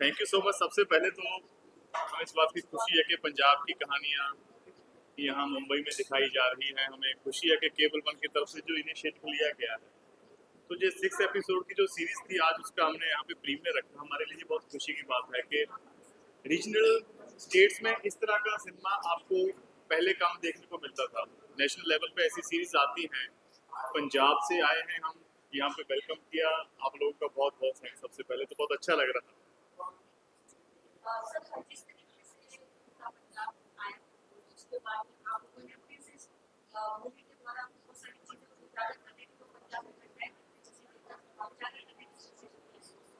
Thank you so much. सबसे पहले तो हमें इस बात की खुशी है कि पंजाब की कहानियाँ यहाँ मुंबई में दिखाई जा रही हैं। हमें खुशी है कि केबल वन की तरफ से जो इनिशिएटिव लिया गया है, तो जो 6 एपिसोड की जो सीरीज थी, आज उसका हमने यहाँ पे प्रीमियर रखा। हमारे लिए बहुत खुशी की बात है कि रीजनल स्टेट्स में इस तरह का सिनेमा आपको पहले कम देखने को मिलता था। नेशनल लेवल पे ऐसी सीरीज आती हैं। पंजाब से आए हैं हम, यहाँ पे वेलकम किया। आप लोगों का बहुत बहुत थैंक्स। सबसे पहले तो बहुत अच्छा लग रहा था। सर, जिस तरीके से पूरा पंजाब आया, उसके बाद आप लोगों ने फिर से मूवी के द्वारा बहुत सारी चीज़ों को उजागर करने की तो पंजाब में करना है, जैसे कि उजागर करने की कोशिश की।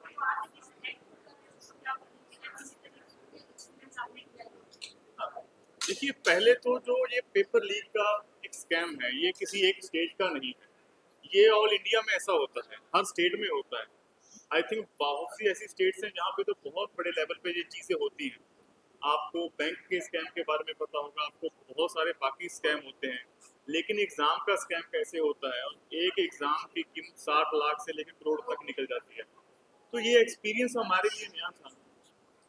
तो आप किसी एक्ट करके पंजाब में किसी तरीके से एक्सपीरियंस आपने किया है? देखिए, पहले तो जो ये पेपर लीक का एक स्कैम है, ये किसी एक स्टेट का नहीं है। ये ऑल इंडिया में ऐसा होता है, हर स्टेट में होता है। आई थिंक बहुत सी ऐसी स्टेट्स हैं जहाँ पे तो बहुत बड़े लेवल पे ये चीज़ें होती हैं। आपको बैंक के स्कैम के बारे में पता होगा, आपको बहुत सारे बाकी स्कैम होते हैं। लेकिन एग्ज़ाम का स्कैम कैसे होता है, और एक एग्ज़ाम की कीमत 60 लाख से लेकर करोड़ तक निकल जाती है। तो ये एक्सपीरियंस हमारे लिए नया था।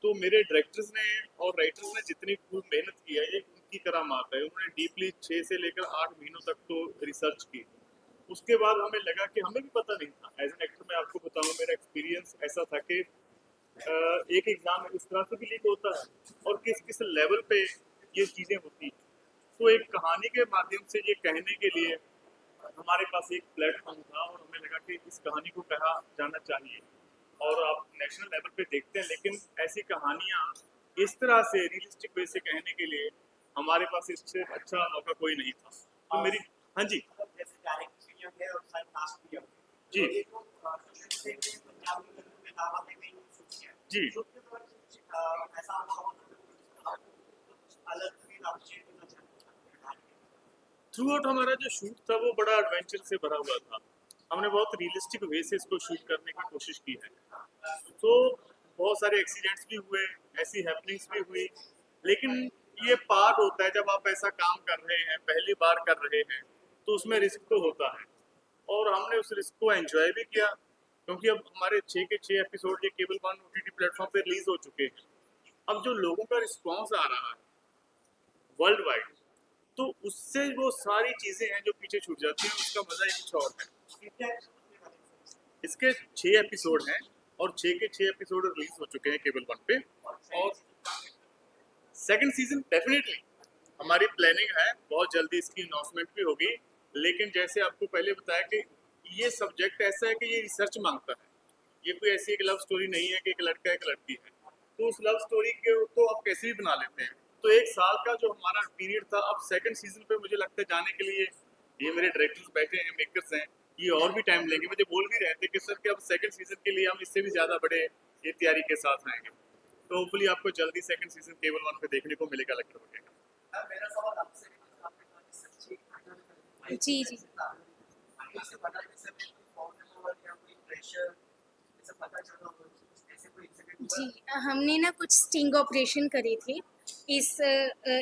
तो मेरे डायरेक्टर्स ने और राइटर्स ने जितनी खूब मेहनत की है, ये उनकी करामात है। उन्होंने डीपली 6 से लेकर 8 महीनों तक तो रिसर्च की। उसके बाद हमें लगा कि हमें भी पता नहीं था। एज एन एक्टर मैं आपको बताऊं, मेरा एक्सपीरियंस ऐसा था कि एक एग्ज़ाम इस तरह से भी लीक होता है और किस किस लेवल पे ये चीज़ें होती हैं। तो एक कहानी के माध्यम से ये कहने के लिए हमारे पास एक प्लेटफॉर्म था, और हमें लगा कि इस कहानी को कहा जाना चाहिए। और आप नेशनल लेवल पे देखते हैं, लेकिन ऐसी कहानियाँ इस तरह से रियलिस्टिक वे से कहने के लिए हमारे पास इससे अच्छा मौका कोई नहीं था। तो मेरी, हाँ जी, जैसे डायरेक्ट वीडियो है और साइड कास्ट वीडियो जी तो ये तो जैसे कि पंजाब में फिल्म में दावा में भी शूट किया जी। शूट के दौरान ऐसा अनुभव होता है कुछ अलग फील आप शेयर करना चाहते हैं? थ्रू आउट हमारा जो शूट था वो बड़ा एडवेंचर से भरा हुआ था। हमने बहुत रियलिस्टिक वे से इसको शूट करने की कोशिश की है। तो बहुत सारे एक्सीडेंट्स भी हुए, ऐसी हैपनिंग्स भी हुई, लेकिन ये पार्ट होता है। जब आप ऐसा काम कर रहे हैं, पहली बार कर रहे हैं, तो उसमें रिस्क तो होता है। और हमने उस रिस्क को एंजॉय भी किया, क्योंकि अब हमारे 6 के 6 एपिसोड ये केबल वन OTT प्लेटफॉर्म पे रिलीज हो चुके हैं। अब जो लोगों का रिस्पॉन्स आ रहा है वर्ल्ड वाइड, तो उससे वो सारी चीज़ें हैं जो पीछे छूट जाती हैं, उसका मज़ा ही कुछ और है। इसके 6 एपिसोड हैं, और 6 के 6 एपिसोड रिलीज हो चुके हैं केबल वन पे। और सेकंड सीजन डेफिनेटली हमारी प्लानिंग है, बहुत जल्दी इसकी अनाउंसमेंट भी होगी। लेकिन जैसे आपको पहले बताया कि ये सब्जेक्ट ऐसा है कि ये रिसर्च मांगता है। ये कोई ऐसी एक लव स्टोरी नहीं है कि एक लड़का एक लड़की है। तो उस लव स्टोरी के तो आप कैसे भी बना लेते हैं। तो 1 साल का जो हमारा पीरियड था, अब सेकंड सीजन पे मुझे लगता है जाने के लिए, ये मेरे डायरेक्टर्स बैठे हैं, मेकर्स हैं, ये और भी टाइम लेंगे। मुझे बोल भी रहे थे कि सर कि अब सेकंड सीजन के लिए हम इससे भी ज़्यादा बड़े ये तैयारी के साथ आएंगे। तो होपफुली आपको जल्दी सेकंड सीजन केबल वन पे देखने को मिलेगा, लगता है। मेरा सवाल आपसे आपने कहा कि सच्ची जी जी। इससे पता जैसे फॉर्म नंबर या कोई प्रेशर ऐसा पता चला हो ऐसे कोई इंसिडेंट जी, हमने ना कुछ स्टिंग ऑपरेशन करे थे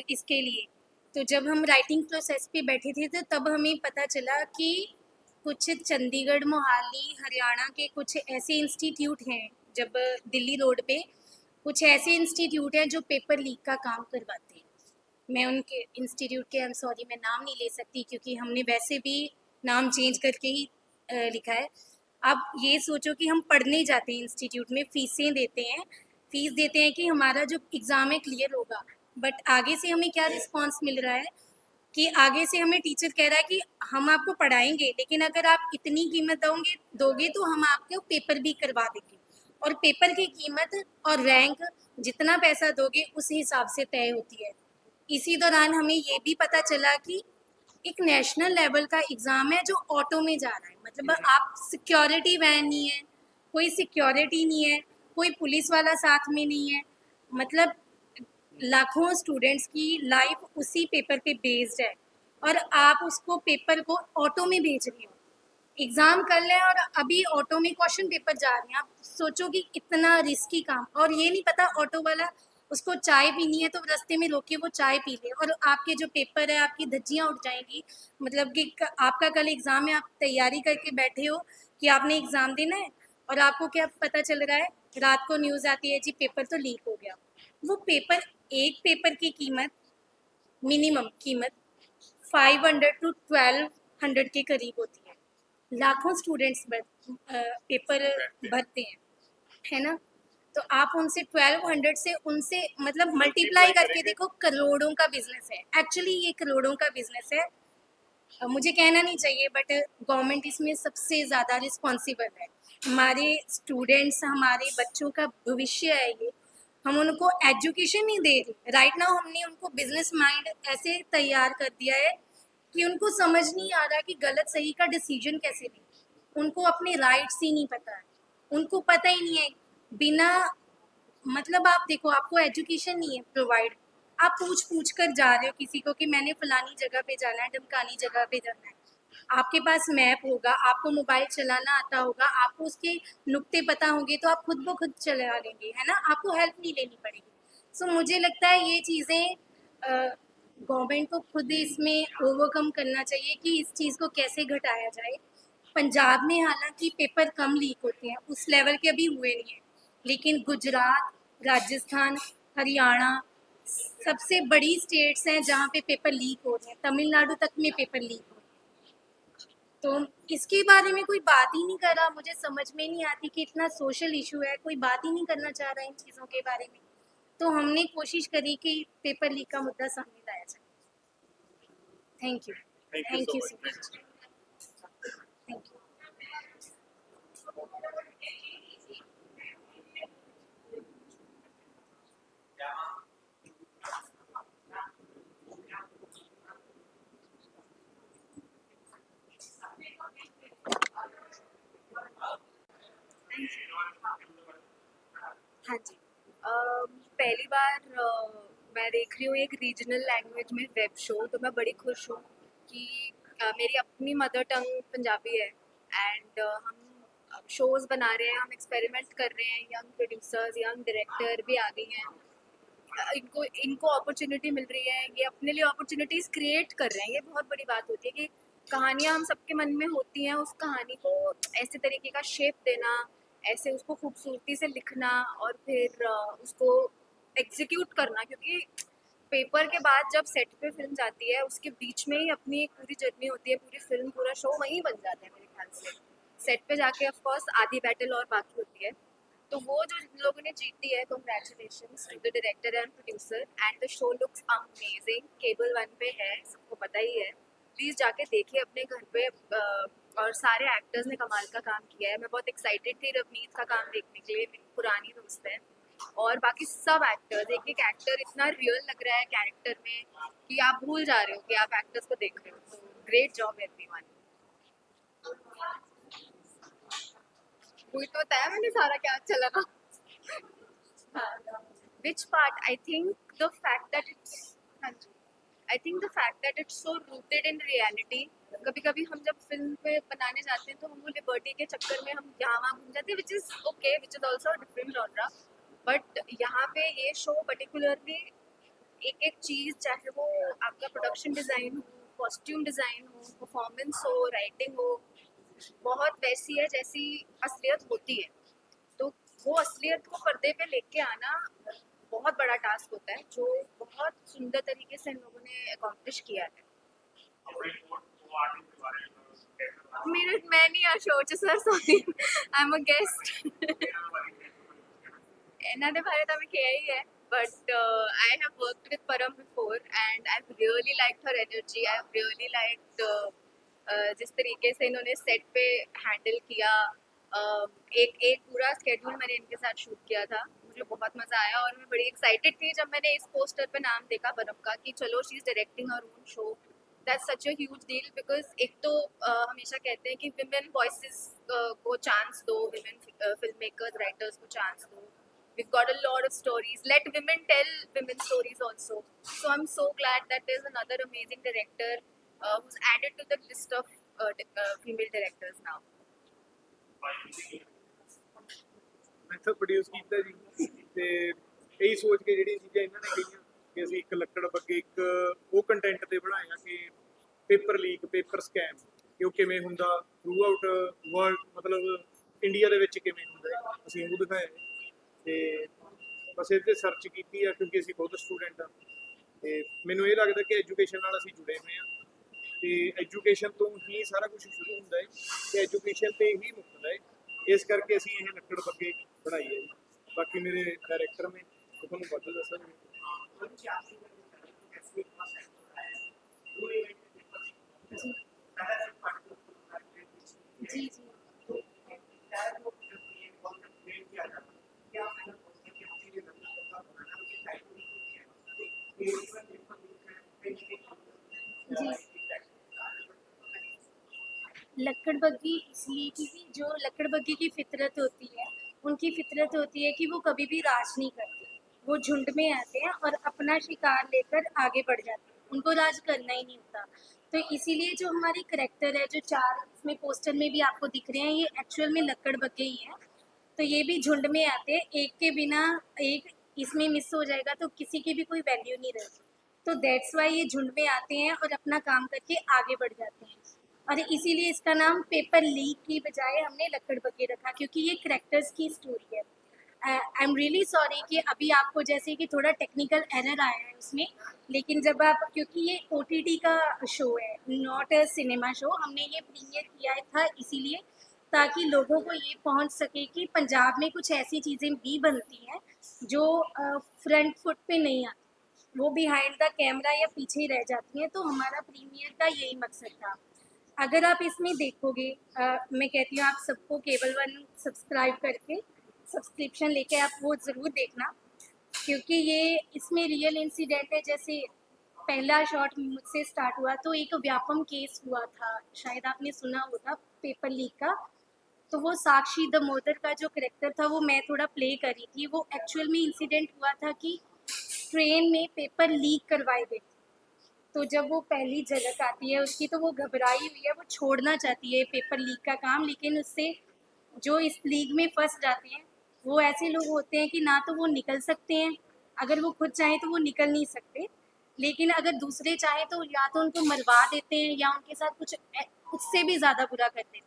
इसके लिए। तो जब हम राइटिंग प्रोसेस पे बैठे थे, तो तब हमें पता चला कि कुछ चंडीगढ़, मोहाली, हरियाणा के कुछ ऐसे इंस्टीट्यूट हैं, जब दिल्ली रोड पे कुछ ऐसे इंस्टीट्यूट हैं जो पेपर लीक का काम करवाते हैं। मैं उनके इंस्टीट्यूट के, आई एम सॉरी, मैं नाम नहीं ले सकती, क्योंकि हमने वैसे भी नाम चेंज करके ही लिखा है। आप ये सोचो कि हम पढ़ने जाते हैं इंस्टीट्यूट में, फ़ीसें देते हैं, फ़ीस देते हैं कि हमारा जो एग्ज़ाम है क्लियर होगा। बट आगे से हमें क्या रिस्पॉन्स मिल रहा है कि आगे से हमें टीचर कह रहा है कि हम आपको पढ़ाएंगे, लेकिन अगर आप इतनी कीमत दोगे तो हम आपको पेपर भी करवा देंगे। और पेपर की कीमत और रैंक, जितना पैसा दोगे उस हिसाब से तय होती है। इसी दौरान हमें ये भी पता चला कि एक नेशनल लेवल का एग्ज़ाम है जो ऑटो में जा रहा है। मतलब आप, सिक्योरिटी वैन नहीं है, कोई सिक्योरिटी नहीं है, कोई पुलिस वाला साथ में नहीं है। मतलब लाखों स्टूडेंट्स की लाइफ उसी पेपर पे बेस्ड है, और आप उसको पेपर को ऑटो में भेज रहे हो। एग्ज़ाम कर लें और अभी ऑटो में क्वेश्चन पेपर जा रहे हैं। आप सोचो कि इतना रिस्की काम, और ये नहीं पता ऑटो वाला, उसको चाय पीनी है तो रास्ते में रोक के वो चाय पी ले, और आपके जो पेपर है, आपकी धज्जियाँ उड़ जाएंगी। मतलब कि आपका कल एग्ज़ाम है, आप तैयारी करके बैठे हो कि आपने एग्ज़ाम देना है, और आपको क्या पता चल रहा है, रात को न्यूज़ आती है जी पेपर तो लीक हो गया। वो पेपर, एक पेपर की कीमत, मिनिमम कीमत 500 टू 1200 के करीब होती है। लाखों स्टूडेंट्स पेपर भरते हैं, है ना। तो आप उनसे 1200 से उनसे मतलब मल्टीप्लाई करके करेंगे। देखो, करोड़ों का बिजनेस है। एक्चुअली ये करोड़ों का बिजनेस है। मुझे कहना नहीं चाहिए बट गवर्नमेंट इसमें सबसे ज़्यादा रिस्पॉन्सिबल है। हमारे स्टूडेंट्स, हमारे बच्चों का भविष्य है ये। हम उनको एजुकेशन नहीं दे रहे, राइट नाउ हमने उनको बिजनेस माइंड ऐसे तैयार कर दिया है कि उनको समझ नहीं आ रहा कि गलत सही का डिसीजन कैसे लें। उनको अपने राइट्स ही नहीं पता है, उनको पता ही नहीं है। बिना मतलब आप देखो, आपको एजुकेशन नहीं है प्रोवाइड, आप पूछ पूछ कर जा रहे हो किसी को कि मैंने फलानी जगह पे जाना है, ढमकानी जगह पे जाना है। आपके पास मैप होगा, आपको मोबाइल चलाना आता होगा, आपको उसके नुक्ते पता होंगे तो आप खुद ब खुद चला लेंगे, है ना। आपको हेल्प नहीं लेनी पड़ेगी। सो मुझे लगता है ये चीज़ें गवर्नमेंट को खुद इसमें ओवरकम करना चाहिए कि इस चीज़ को कैसे घटाया जाए। पंजाब में हालांकि पेपर कम लीक होते हैं, उस लेवल के अभी हुए नहीं हैं, लेकिन गुजरात, राजस्थान, हरियाणा सबसे बड़ी स्टेट्स हैं जहाँ पे पेपर लीक हो रहे हैं। तमिलनाडु तक में पेपर लीक हो रहे हैं। तो इसके बारे में कोई बात ही नहीं कर रहा। मुझे समझ में नहीं आती कि इतना सोशल इशू है, कोई बात ही नहीं करना चाह रहा इन चीज़ों के बारे में। तो हमने कोशिश करी कि पेपर लीक का मुद्दा सामने लाया जाए। Thank you. Thank you so so much. Thank you. हाँ जी। पहली बार मैं देख रही हूँ एक रीजनल लैंग्वेज में वेब शो, तो मैं बड़ी खुश हूँ कि मेरी अपनी मदर टंग पंजाबी है एंड हम शोज़ बना रहे हैं, हम एक्सपेरिमेंट कर रहे हैं। यंग प्रोड्यूसर्स, यंग डायरेक्टर भी आ गई हैं। इनको इनको अपॉर्चुनिटी मिल रही है, ये अपने लिए अपॉर्चुनिटीज़ क्रिएट कर रहे हैं। ये बहुत बड़ी बात होती है कि कहानियाँ हम सबके मन में होती हैं, उस कहानी को ऐसे तरीके का शेप देना, ऐसे उसको खूबसूरती से लिखना और फिर उसको एग्जीक्यूट करना। क्योंकि पेपर के बाद जब सेट पे फिल्म जाती है, उसके बीच में ही अपनी एक पूरी जर्नी होती है, पूरी फिल्म, पूरा शो वहीं बन जाता है मेरे ख्याल से। सेट पे जाके ऑफ कोर्स आधी बैटल और बाकी होती है। तो वो जो जिन लोगों ने जीती है, congratulations to the director and producer and the show looks amazing. Cable 1 पे है, सबको पता ही है। प्लीज़ जाके देखिए अपने घर पे। और सारे एक्टर्स ने कमाल का काम किया है। मैं बहुत एक्साइटेड थी रवनीत का काम देखने के लिए, मेरी पुरानी दोस्त है। और बाकी सब एक्टर्स, एक एक एक्टर इतना रियल लग रहा है कैरेक्टर में कि आप भूल जा रहे हो कि आप एक्टर्स को देख रहे हो। तो ग्रेट जॉब एवरीवन। वही तो बताया मैंने सारा क्या अच्छा लगा। Which part? I think the fact that it's, हाँ जी, I think the fact that it's so rooted in reality. कभी कभी हम जब फिल्म पे बनाने जाते हैं तो हम वो लिबर्टी के चक्कर में हम यहाँ वहाँ घूम जाते हैं, which is okay, which is also a different genre. But यहाँ पे ये शो particularly एक एक चीज़, चाहे वो आपका प्रोडक्शन डिज़ाइन हो, कॉस्ट्यूम डिज़ाइन हो, परफॉर्मेंस हो, राइटिंग हो, बहुत वैसी है जैसी असलियत होती है। तो वो असलियत को पर्दे पे लेके आना बहुत बड़ा टास्क होता है, जो बहुत सुंदर तरीके से इन लोगों ने अकॉम्प्लिश किया है। मैं नहीं अशोच sir, sorry, I am a guest. Another Bharat में किया ही है, but I have worked with Param before and I've really liked her energy. I've really liked जिस तरीके से इन्होंने सेट पे हैंडल किया। एक पूरा स्केड्यूल मैंने इनके साथ शूट किया था, मुझे बहुत मज़ा आया और मैं बड़ी एक्साइटेड थी जब मैंने इस पोस्टर पे नाम देखा परम का कि चलो she is directing her own show. That's such a huge deal because एक तो हमेशा कहते हैं कि विमेन वॉइसेस को चांस दो, विमेन फिल्म मेकर्स, राइटर्स को चांस दो। We've got a lot of stories. Let women tell women stories also. So I'm so glad that there's another amazing director who's added to the list of female directors now. ਮੈਂ ਤਾਂ produce ਕੀਤਾ ਜੀ ਤੇ ਇਹੀ ਸੋਚ ਕੇ ਜਿਹੜੀਆਂ ਚੀਜ਼ਾਂ ਇਹਨਾਂ ਨੇ ਕਹੀਆਂ ਕਿ ਅਸੀਂ ਇੱਕ ਲੱਕੜ ਬੱਗੇ ਇੱਕ ਉਹ ਕੰਟੈਂਟ ਤੇ ਬਣਾਇਆ ਕਿ ਪੇਪਰ ਲੀਕ, ਪੇਪਰ ਸਕੈਮ, ਕਿ ਉਹ ਕਿਵੇਂ ਹੁੰਦਾ ਥਰੂ ਆਊਟ ਵਰਲਡ, ਮਤਲਬ ਇੰਡੀਆ ਦੇ ਵਿੱਚ ਕਿਵੇਂ ਹੁੰਦਾ ਹੈ ਅਸੀਂ ਉਹ ਦਿਖਾਇਆ ਹੈ। ਤੇ ਬਸ ਇਹ 'ਤੇ ਸਰਚ ਕੀਤੀ ਆ ਕਿਉਂਕਿ ਅਸੀਂ ਖੁਦ ਸਟੂਡੈਂਟ ਆ ਤੇ ਮੈਨੂੰ ਇਹ ਲੱਗਦਾ ਕਿ ਐਜੂਕੇਸ਼ਨ ਨਾਲ ਅਸੀਂ ਜੁੜੇ ਹੋਏ ਆ ਤੇ ਐਜੂਕੇਸ਼ਨ ਤੋਂ ਹੀ ਸਾਰਾ ਕੁਝ ਸ਼ੁਰੂ ਹੁੰਦਾ ਹੈ ਤੇ ਐਜੂਕੇਸ਼ਨ ਤੇ ਹੀ ਮੁੱਕਦਾ ਹੈ। ਇਸ ਕਰਕੇ ਅਸੀਂ ਇਹ ਲੱਕੜ ਬੱਗੇ ਬਣਾਈ ਹੈ ਜੀ। ਬਾਕੀ ਮੇਰੇ ਡਾਇਰੈਕਟਰ ਨੇ ਉਹ ਤੁਹਾਨੂੰ ਵੱਧ ਦੱਸਣਗੇ। उनकी आपसी ऐसे एक पास है वो इवेंट पेपर जी पहला जो पार्ट जी जी तो टायर को ये कॉन्सेप्ट क्रिएट किया जाता है क्या मैंने बोलते कि चीजें मतलब का बनाना के टाइप में ये इवन पेपर जी लक्कड़ बग्गी इसलिए क्योंकि जो लक्कड़ बग्गी की फितरत होती है, उनकी फितरत होती है कि वो कभी भी राज नहीं करते। वो झुंड में आते हैं और अपना शिकार लेकर आगे बढ़ जाते हैं, उनको राज करना ही नहीं होता। तो इसीलिए जो हमारे करैक्टर है, जो 4 इसमें पोस्टर में भी आपको दिख रहे हैं, ये एक्चुअल में लक्कड़ बग्गे ही हैं। तो ये भी झुंड में आते हैं, एक के बिना एक इसमें मिस हो जाएगा तो किसी की भी कोई वैल्यू नहीं रहेगी। तो दैट्स वाई ये झुंड में आते हैं और अपना काम करके आगे बढ़ जाते हैं। और इसीलिए इसका नाम पेपर लीक की बजाय हमने लक्कड़ बग्गे रखा, क्योंकि ये करैक्टर्स की स्टोरी है। आई एम रियली सॉरी कि अभी आपको जैसे कि थोड़ा टेक्निकल एरर आया है उसमें, लेकिन जब आप, क्योंकि ये OTT का शो है, नॉट अ सिनेमा शो, हमने ये प्रीमियर किया था इसीलिए ताकि लोगों को ये पहुंच सके कि पंजाब में कुछ ऐसी चीज़ें भी बनती हैं जो फ्रंट फुट पे नहीं आती, वो बिहाइंड द कैमरा या पीछे ही रह जाती हैं। तो हमारा प्रीमियर का यही मकसद था। अगर आप इसमें देखोगे, मैं कहती हूँ आप सबको केबल 1 सब्सक्राइब करके सब्सक्रिप्शन लेके आप वो ज़रूर देखना, क्योंकि ये इसमें रियल इंसिडेंट है। जैसे पहला शॉट मुझसे स्टार्ट हुआ तो एक व्यापम केस हुआ था, शायद आपने सुना होगा, पेपर लीक का। तो वो साक्षी दामोदर का जो करेक्टर था वो मैं थोड़ा प्ले करी थी। वो एक्चुअल में इंसिडेंट हुआ था कि ट्रेन में पेपर लीक करवाए गए थे। तो जब वो पहली झलक आती है उसकी तो वो घबराई हुई है, वो छोड़ना चाहती है पेपर लीक का काम, लेकिन उससे जो इस लीग में फंस जाते हैं वो ऐसे लोग होते हैं कि ना तो वो निकल सकते हैं, अगर वो खुद चाहें तो वो निकल नहीं सकते, लेकिन अगर दूसरे चाहें तो या तो उनको मरवा देते हैं या उनके साथ कुछ उससे भी ज़्यादा बुरा कर देते हैं।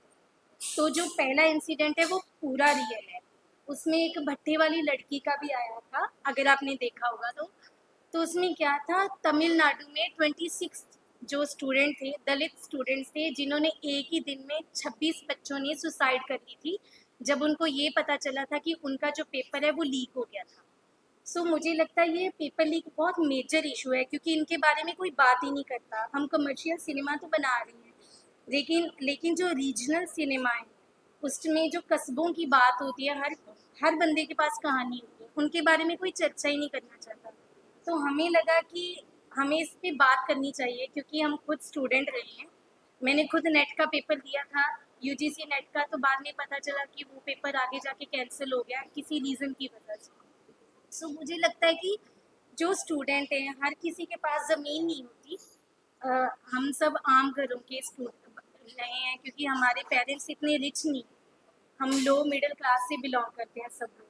तो जो पहला इंसिडेंट है वो पूरा रियल है। उसमें एक भट्टे वाली लड़की का भी आया था, अगर आपने देखा होगा तो उसमें क्या था, तमिलनाडु में 26 जो स्टूडेंट थे, दलित स्टूडेंट्स थे, जिन्होंने एक ही दिन में 26 बच्चों ने सुसाइड कर ली थी जब उनको ये पता चला था कि उनका जो पेपर है वो लीक हो गया था। सो मुझे लगता है ये पेपर लीक बहुत मेजर इशू है, क्योंकि इनके बारे में कोई बात ही नहीं करता। हम कमर्शियल सिनेमा तो बना रहे हैं, लेकिन जो रीजनल सिनेमा है उसमें जो कस्बों की बात होती है, हर बंदे के पास कहानी होती है, उनके बारे में कोई चर्चा ही नहीं करना चाहता। तो हमें लगा कि हमें इस पर बात करनी चाहिए, क्योंकि हम खुद स्टूडेंट रहे हैं। मैंने खुद नेट का पेपर दिया था, UGC नेट का, तो बाद में पता चला कि वो पेपर आगे जाके कैंसिल हो गया किसी रीज़न की वजह से। सो मुझे लगता है कि जो स्टूडेंट हैं, हर किसी के पास ज़मीन नहीं होती। हम सब आम घरों के स्टूडेंट रहे हैं, क्योंकि हमारे पेरेंट्स इतने रिच नहीं, हम लो मिडिल क्लास से बिलोंग करते हैं सब लोग।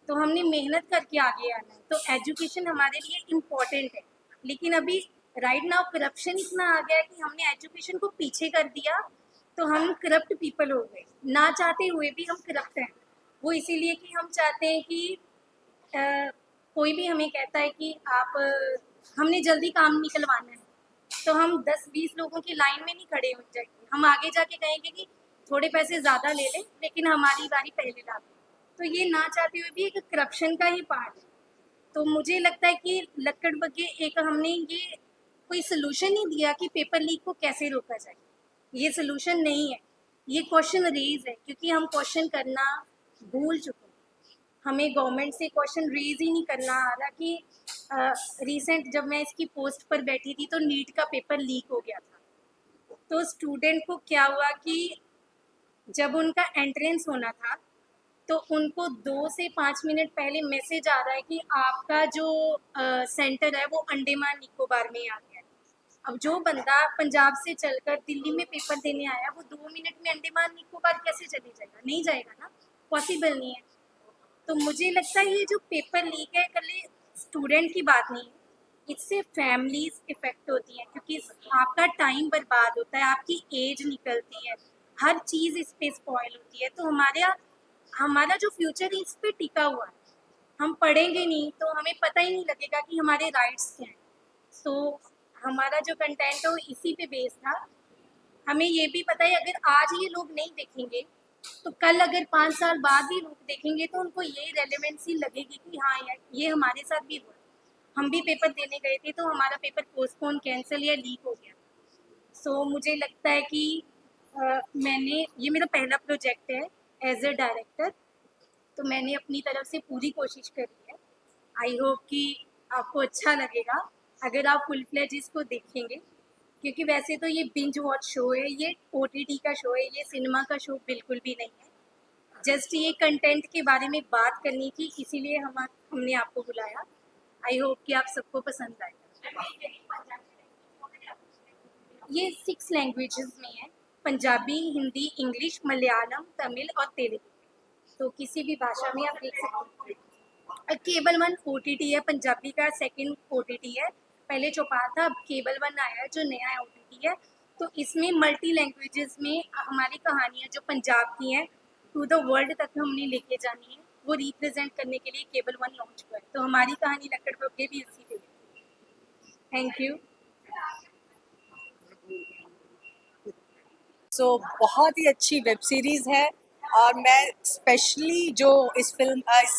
तो हमने मेहनत करके आगे आना है, तो एजुकेशन हमारे लिए इम्पोर्टेंट है। लेकिन अभी राइट नाउ करप्शन इतना आ गया है कि हमने एजुकेशन को पीछे कर दिया, तो हम करप्ट पीपल हो गए, ना चाहते हुए भी हम करप्ट हैं। वो इसीलिए कि हम चाहते हैं कि कोई भी हमें कहता है कि आप हमने जल्दी काम निकलवाना है, तो हम 10-20 लोगों की लाइन में नहीं खड़े हो जाएंगे, हम आगे जाके कहेंगे कि थोड़े पैसे ज़्यादा ले लें लेकिन हमारी बारी पहले ला दें। तो ये ना चाहते हुए भी एक करप्शन का ही पार्ट है। तो मुझे लगता है कि लक्कड़ बग्गे एक हमने ये कोई सलूशन नहीं दिया कि पेपर लीक को कैसे रोका जाए, ये सलूशन नहीं है, ये क्वेश्चन रेज है, क्योंकि हम क्वेश्चन करना भूल चुके हैं। हमें गवर्नमेंट से क्वेश्चन रेज ही नहीं करना आ रहा कि रिसेंट जब मैं इसकी पोस्ट पर बैठी थी तो नीट का पेपर लीक हो गया था। तो स्टूडेंट को क्या हुआ कि जब उनका एंट्रेंस होना था तो उनको 2 से 5 मिनट पहले मैसेज आ रहा है कि आपका जो सेंटर है वो अंडमान निकोबार में आ गया है। अब जो बंदा पंजाब से चलकर दिल्ली में पेपर देने आया, वो 2 मिनट में अंडमान निकोबार कैसे चले जाएगा? नहीं जाएगा ना, पॉसिबल नहीं है। तो मुझे लगता है ये जो पेपर लीक है, कल स्टूडेंट की बात नहीं है, इससे फैमिलीज इफेक्ट होती हैं, क्योंकि आपका टाइम बर्बाद होता है, आपकी एज निकलती है, हर चीज़ इस पे स्पॉइल होती है। तो हमारे यहाँ हमारा जो फ्यूचर है इस पे टिका हुआ है। हम पढ़ेंगे नहीं तो हमें पता ही नहीं लगेगा कि हमारे राइट्स क्या हैं। सो हमारा जो कंटेंट है वो इसी पे बेस था। हमें ये भी पता है अगर आज ये लोग नहीं देखेंगे तो कल अगर 5 साल बाद भी लोग देखेंगे तो उनको ये रेलेवेंसी लगेगी कि हाँ यार ये हमारे साथ भी हुआ। हम भी पेपर देने गए थे तो हमारा पेपर पोस्टपोन, कैंसिल या लीक हो गया। सो मुझे लगता है कि मैंने ये मेरा पहला प्रोजेक्ट है एज अ डायरेक्टर, तो मैंने अपनी तरफ से पूरी कोशिश करी है। आई होप कि आपको अच्छा लगेगा अगर आप फुल फ्लेज इसको देखेंगे, क्योंकि वैसे तो ये बिंज वॉच शो है, ये OTT का शो है, ये सिनेमा का शो बिल्कुल भी नहीं है। जस्ट ये कंटेंट के बारे में बात करनी थी, इसीलिए हमने आपको बुलाया। आई होप कि आप सबको पसंद आएगा। ये 6 लैंग्वेजेस में है, पंजाबी, हिंदी, इंग्लिश, मलयालम, तमिल और तेलुगु। तो किसी भी भाषा में आप देख सकते हैं। केबल 1 OTT है, पंजाबी का सेकंड OTT है। पहले चौपाल था, अब केबल 1 आया है जो नया OTT है। तो इसमें मल्टी लैंग्वेजेस में हमारी कहानियाँ जो पंजाब की हैं टू द वर्ल्ड तक हमने लेके जानी है, वो रिप्रेजेंट करने के लिए केबल 1 लॉन्च हुआ है। तो हमारी कहानी लक्कड़ बग्गे भी इसी पे है। Thank you. सो बहुत ही अच्छी वेब सीरीज़ है और मैं स्पेशली जो इस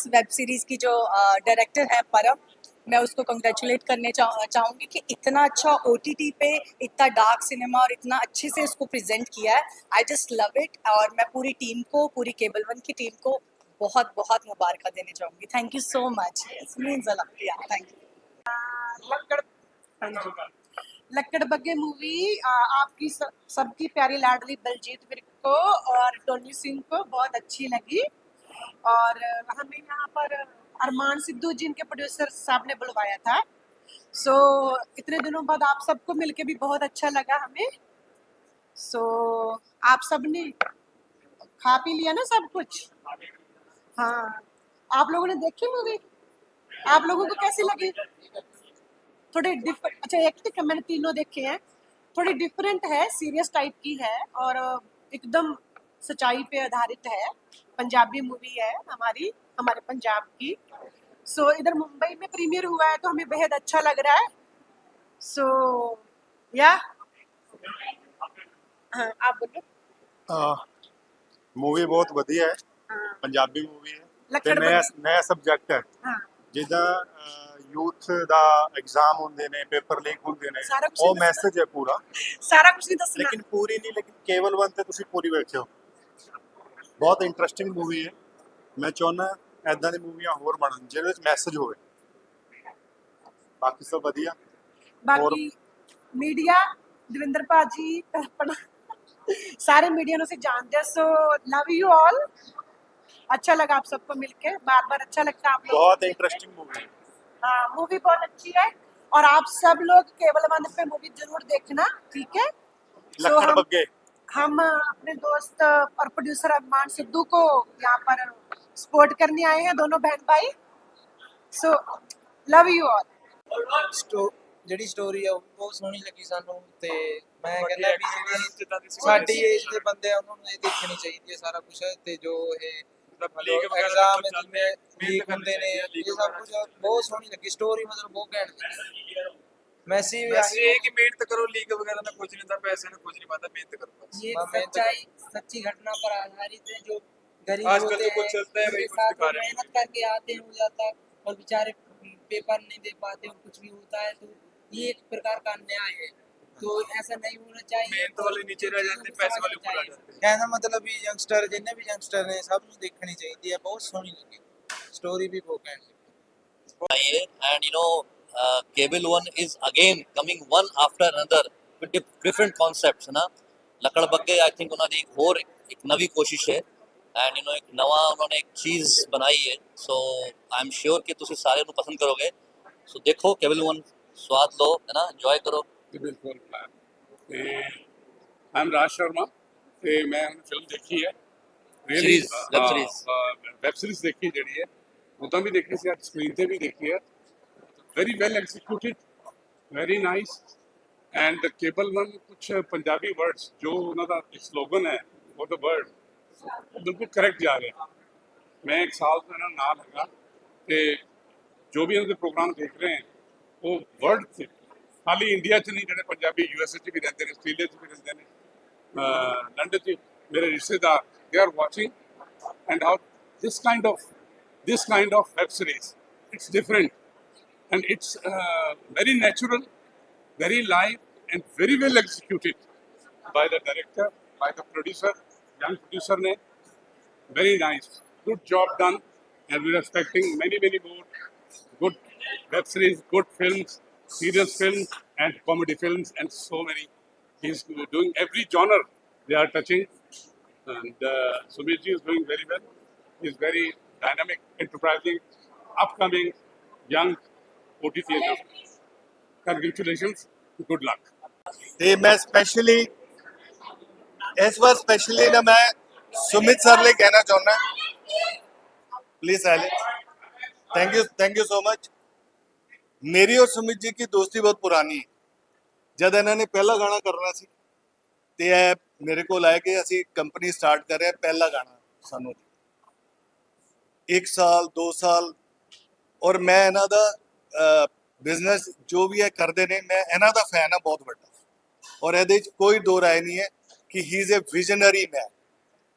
वेब सीरीज़ की जो डायरेक्टर है परम, मैं उसको कंग्रेचुलेट करने चाहूँगी कि इतना अच्छा OTT पे इतना डार्क सिनेमा और इतना अच्छे से इसको प्रेजेंट किया है। आई जस्ट लव इट और मैं पूरी टीम को, पूरी केबल 1 की टीम को बहुत बहुत मुबारक देना चाहूँगी। Thank you so much, it means a lot. Yeah thank you. Lakkad Lakkad Bagge movie आपकी सबकी प्यारी लाडली दलजीत विर्क को और टोनी सिंह को बहुत अच्छी लगी। और हमें यहाँ पर अरमान सिद्धू जी इनके प्रोड्यूसर साहब ने बुलवाया था। सो इतने दिनों बाद आप सबको मिलके भी बहुत अच्छा लगा हमें। सो आप सब ने खा पी लिया ना सब कुछ? हाँ, आप लोगों ने देखी मूवी? आप लोगों को कैसी लगी? थोड़े डिफरेंट, अच्छा एक ठीक है, मैंने तीनों देखे हैं। थोड़ी डिफरेंट है, सीरियस टाइप की है और एकदम सच्चाई पे आधारित है। पंजाबी मूवी है हमारे पंजाब की। सो इधर मुंबई में प्रीमियर हुआ है तो हमें बेहद अच्छा लग रहा है। सो या हाँ, आप बोलो। मूवी बहुत ਵਧੀਆ ਹੈ, हाँ, ਪੰਜਾਬੀ मूवी है ਲੱਕੜ ਤੇ ਨया ਬੱਗੇ। ਨया ਸਬਜੈਕਟ ਹੈ। हाँ, ਜਿੱਦਾਂ ਯੂਥ ਦਾ ਐਗਜ਼ਾਮ ਹੁੰਦੇ ਨੇ, ਪੇਪਰ ਲੀਕ ਹੁੰਦੇ ਨੇ, ਸਾਰਾ ਕੁਛ ਉਹ ਦੱਸਣਾ। ਮੈਸੇਜ ਹੈ ਪੂਰਾ, सारा कुछ नहीं दसना। ਲੇਕਿਨ ਪੂਰੀ ਨਹੀਂ, ਲੇਕਿਨ ਕੇਵਲ 1 ਤੇ ਤੁਸੀਂ ਪੂਰੀ ਵੇਖਿਓ। ਬਹੁਤ ਇੰਟਰਸਟਿੰਗ मूवी ਹੈ। ਮੈਂ ਚਾਹੁੰਦਾ ਐਦਾਂ ਦੀ ਮੂਵੀਆਂ ਹੋਰ ਬਣਨ ਜਿਹਦੇ ਵਿੱਚ ਮੈਸੇਜ ਹੋਵੇ। ਬਾਕੀ ਸਭ ਵਧੀਆ। बाकी मीडिया दविंदर भाजी अपना सारे मीडिया से जानते हैं। So love you all. अच्छा लगा आप सबको मिलके, बार बार अच्छा लगता है आप लोग। बहुत इंटरेस्टिंग मूवी है। हाँ, मूवी बहुत अच्छी है और आप सब लोग केवल 1 पे मूवी जरूर देखना, ठीक है? So, ਲੱਕੜ ਬੱਗੇ। हम अपने दोस्त और प्रोड्यूसर अरमान सिद्धू को यहाँ पर सपोर्ट करने आए हैं, दोनों बहन भाई। So love you all. ਜਿਹੜੀ ਸਟੋਰੀ ਆ ਉਹ ਬਹੁਤ ਸੋਹਣੀ ਲੱਗੀ ਸਾਨੂੰ ਤੇ ਮੈਂ ਕਹਿੰਦਾ ਵੀ ਜਿਹੜੀ ਸਾਡੀ ਏਜ ਦੇ ਬੰਦੇ ਆ ਉਹਨਾਂ ਨੂੰ ਇਹ ਦੇਖਣੀ ਚਾਹੀਦੀ ਹੈ ਸਾਰਾ ਕੁਝ। ਤੇ ਜੋ ਇਹ ਐਗਜ਼ਾਮ ਜਿਵੇਂ ਲੀਕ ਹੁੰਦੇ ਨੇ, ਇਹ ਸਭ ਕੁਝ ਬਹੁਤ ਸੋਹਣੀ ਲੱਗੀ ਸਟੋਰੀ, ਮਤਲਬ ਬਹੁਤ ਘੈਂਟ ਲੱਗੀ। ਮੈਸੀ ये कि मेहनत करो, लीग वगैरह में कुछ नहीं था, पैसे में कुछ नहीं पाता, मेहनत करो। ये सच्ची घटना पर आधारित है। जो गरीब आजकल होते तो कुछ चलता है, हैं, वही उनके कुछ साथ दिखा रहे हैं। मेहनत करके आते हैं, हो जाता है और बेचारे पेपर नहीं दे पाते और कुछ भी होता है, तो ये एक प्रकार का अन्याय है। तो ऐसा नहीं होना चाहिए। मेहनत वाले नीचे रह जाते हैं, पैसे वाले ऊपर आ जाते हैं। कहना मतलब भी यंगस्टर जिन्हें भी यंगस्टर ने सब कुछ देखनी चाहिए। बहुत सोहनी लगी स्टोरी भी बहुत घैंट लगी। And cable 1 is again coming one after another with different concepts है ना। लकड़ बग्गे आई थिंक उन्होंने एक नवी कोशिश है एंड एक नवा उन्होंने एक चीज़ बनाई है। सो आई एम श्योर कि तुम सारे ਨੂੰ पसंद करोगे। सो देखो केबल 1, स्वाद लो है ना, एंजॉय करो। बिल्कुल। ਤੇ आई एम राज शर्मा ਤੇ ਮੈਂ ਫਿਲਮ ਦੇਖੀ ਹੈ Series, web series। Web series ਦੇਖੀ ਜਿਹੜੀ ਹੈ, ਉਦਾਂ ਵੀ ਦੇਖੀ ਸੀ, ਅੱਜ ਸਕਰੀਨ ਤੇ ਵੀ ਦੇਖੀ ਹੈ। Very well ਐਗਜ਼ੀਕਿਊਟਿਡ, very nice. And cable 1 ਕੁਝ ਪੰਜਾਬੀ ਵਰਡਸ ਜੋ ਉਹਨਾਂ ਦਾ ਸਲੋਗਨ ਹੈ ਫॉर द वर्ड, ਬਿਲਕੁਲ ਕਰੈਕਟ ਜਾ ਰਿਹਾ। मैं एक साल तो इन्होंने नाल हैगा ते जो भी इनके प्रोग्राम देख रहे हैं वो वर्ल्ड से खाली इंडिया च नहीं ਜਿਹੜੇ ਪੰਜਾਬੀ ਯੂਐਸਏ ਚ ਵੀ ਰਹਿੰਦੇ ਨੇ ਆਸਟ੍ਰੇਲੀਆ ਚ ਵੀ ਰਹਿੰਦੇ ਨੇ ਲੰਡਨ ਚ ਮੇਰੇ ਰਿਸ਼ਤੇਦਾਰ they are watching and how this kind of web series it's different and it's very natural, very live and very well executed by the director, by the producer, young producer ne very nice, good job done, and we're expecting many more good web series, good films, serious films and comedy films and so many. He's doing every genre they are touching, and Sumit ji is doing very well. He's very dynamic, enterprising, upcoming, young OTT actor. Congratulations, good luck. ਤੇ ਮੈਂ specially ਇਸ ਵਾਰ specially ਨਾ ਮੈਂ Sumit sir ਲਈ ਕਹਿਣਾ ਚਾਹੁੰਦਾ please silence thank you so much मेरी और सुमित जी की दोस्ती बहुत पुरानी है जब इन्होंने पहला गाना करना सी ਤੇ ਇਹ ਮੇਰੇ ਕੋਲ ਆਏ ਕਿ ਅਸੀਂ ਕੰਪਨੀ ਸਟਾਰਟ ਕਰ ਰਹੇ ਹਾਂ ਪਹਿਲਾ ਗਾਣਾ ਸਾਨੂੰ 1 ਸਾਲ 2 ਸਾਲ ਔਰ ਮੈਂ ਇਹਨਾਂ ਦਾ ਬਿਜ਼ਨਸ ਜੋ ਵੀ ਹੈ ਕਰਦੇ ਨੇ ਮੈਂ ਇਹਨਾਂ ਦਾ ਫੈਨ ਆ ਬਹੁਤ ਵੱਡਾ ਔਰ ਇਹਦੇ ਵਿੱਚ ਕੋਈ ਦੋ ਰਾਏ ਨਹੀਂ ਹੈ ਕਿ ਹੀ ਇਜ਼ ਅ ਵਿਜ਼ਨਰੀ ਮੈਨ